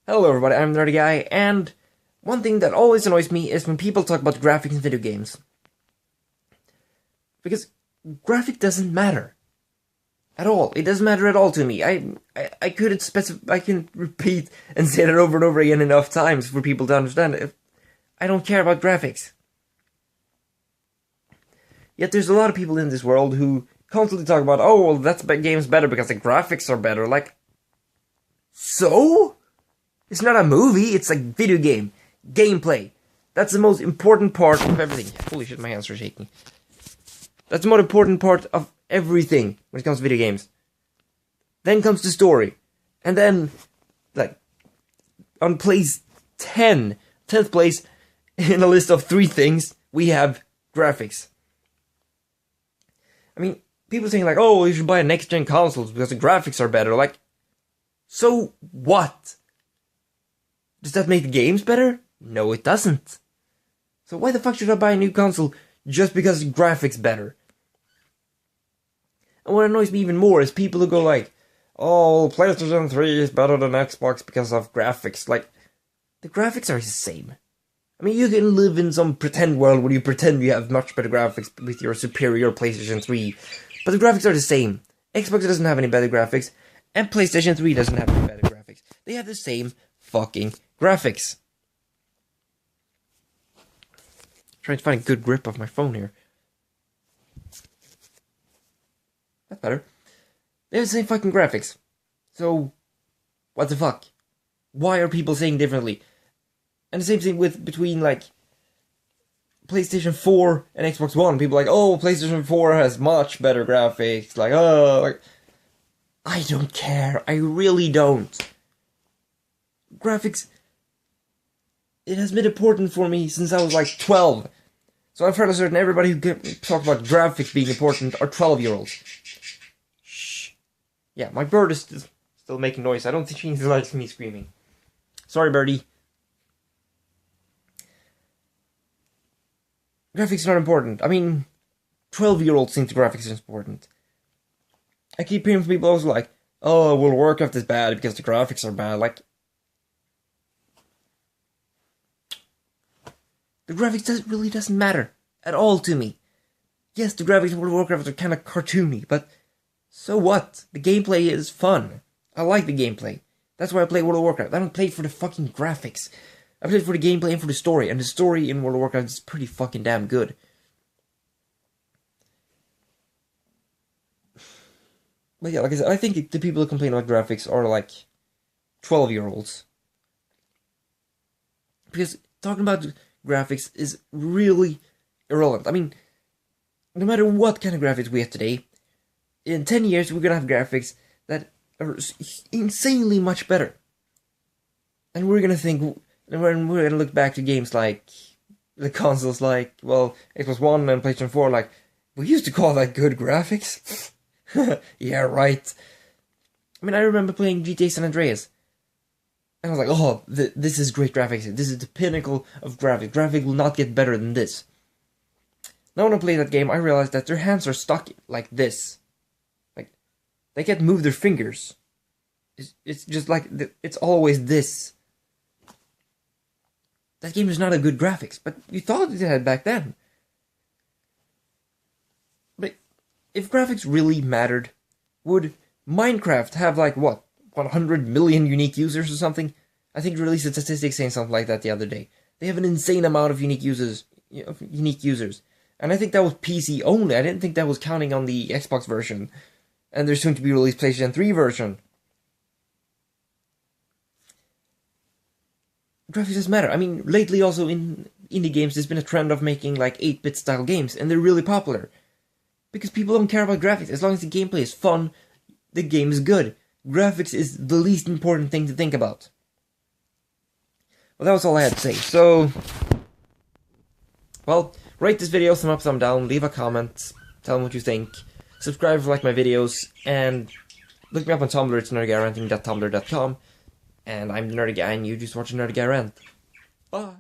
Hello everybody, I'm Nerdy Guy, and one thing that always annoys me is when people talk about graphics in video games. Because graphic doesn't matter. At all. It doesn't matter at all to me. I couldn't specify, I can repeat and say that over and over again enough times for people to understand it. I don't care about graphics. Yet there's a lot of people in this world who constantly talk about, oh, well, that game's better because the graphics are better. Like, so? It's not a movie, it's a video game. Gameplay. That's the most important part of everything. Holy shit, my hands are shaking. That's the most important part of everything when it comes to video games. Then comes the story. And then, like, on place 10th place in a list of 3 things, we have graphics. I mean, people saying like, oh, you should buy a next-gen consoles because the graphics are better. Like, so what? Does that make the games better? No, it doesn't. So why the fuck should I buy a new console just because the graphics better? And what annoys me even more is people who go like, oh, PlayStation 3 is better than Xbox because of graphics. Like, the graphics are the same. I mean, you can live in some pretend world where you pretend you have much better graphics with your superior PlayStation 3. But the graphics are the same. Xbox doesn't have any better graphics, and PlayStation 3 doesn't have any better graphics. They have the same fucking graphics. Trying to find a good grip of my phone here. That's better. They have the same fucking graphics. So, what the fuck? Why are people saying differently? And the same thing between like PlayStation 4 and Xbox One. People are like, oh, PlayStation 4 has much better graphics. Like, oh, like, I don't care. I really don't. Graphics, it has been important for me since I was like 12. So I'm fairly certain everybody who talks about graphics being important are 12-year-olds. Shh. Yeah, my bird is still making noise. I don't think she likes me screaming. Sorry, birdie. Graphics are not important. I mean, 12-year-olds think the graphics is important. I keep hearing from people also like, oh, well, Warcraft is bad because the graphics are bad. Like, the graphics really doesn't matter at all to me. Yes, the graphics of World of Warcraft are kind of cartoony, but so what? The gameplay is fun. I like the gameplay. That's why I play World of Warcraft. I don't play for the fucking graphics. I play for the gameplay and for the story, and the story in World of Warcraft is pretty fucking damn good. But yeah, like I said, I think the people who complain about graphics are like 12-year-olds. Because talking about graphics is really irrelevant. I mean, no matter what kind of graphics we have today, in 10 years we're gonna have graphics that are insanely much better. And we're gonna think, and we're gonna look back to games like the consoles like, well, Xbox One and PlayStation 4, like, we used to call that good graphics. Yeah, right. I mean, I remember playing GTA San Andreas. And I was like, oh, this is great graphics. This is the pinnacle of graphics. Graphics will not get better than this. Now when I play that game, I realized that their hands are stuck like this. Like, they can't move their fingers. It's just like, it's always this. That game is not a good graphics, but you thought it had back then. But if graphics really mattered, would Minecraft have like, what, 100 million unique users or something? I think it released a statistic saying something like that the other day. They have an insane amount of unique users. And I think that was PC only. I didn't think that was counting on the Xbox version. And there's soon to be released PlayStation 3 version. Graphics doesn't matter. I mean, lately also in indie games, there's been a trend of making like 8-bit style games, and they're really popular. Because people don't care about graphics. As long as the gameplay is fun, the game is good. Graphics is the least important thing to think about. Well, that was all I had to say. So, well, rate this video, thumb up, thumb down, leave a comment, tell me what you think, subscribe if you like my videos, and look me up on Tumblr, it's NerdyGuyRanting.tumblr.com, and I'm the Nerdy Guy, and you just watch a Nerdy Guy Rant. Bye!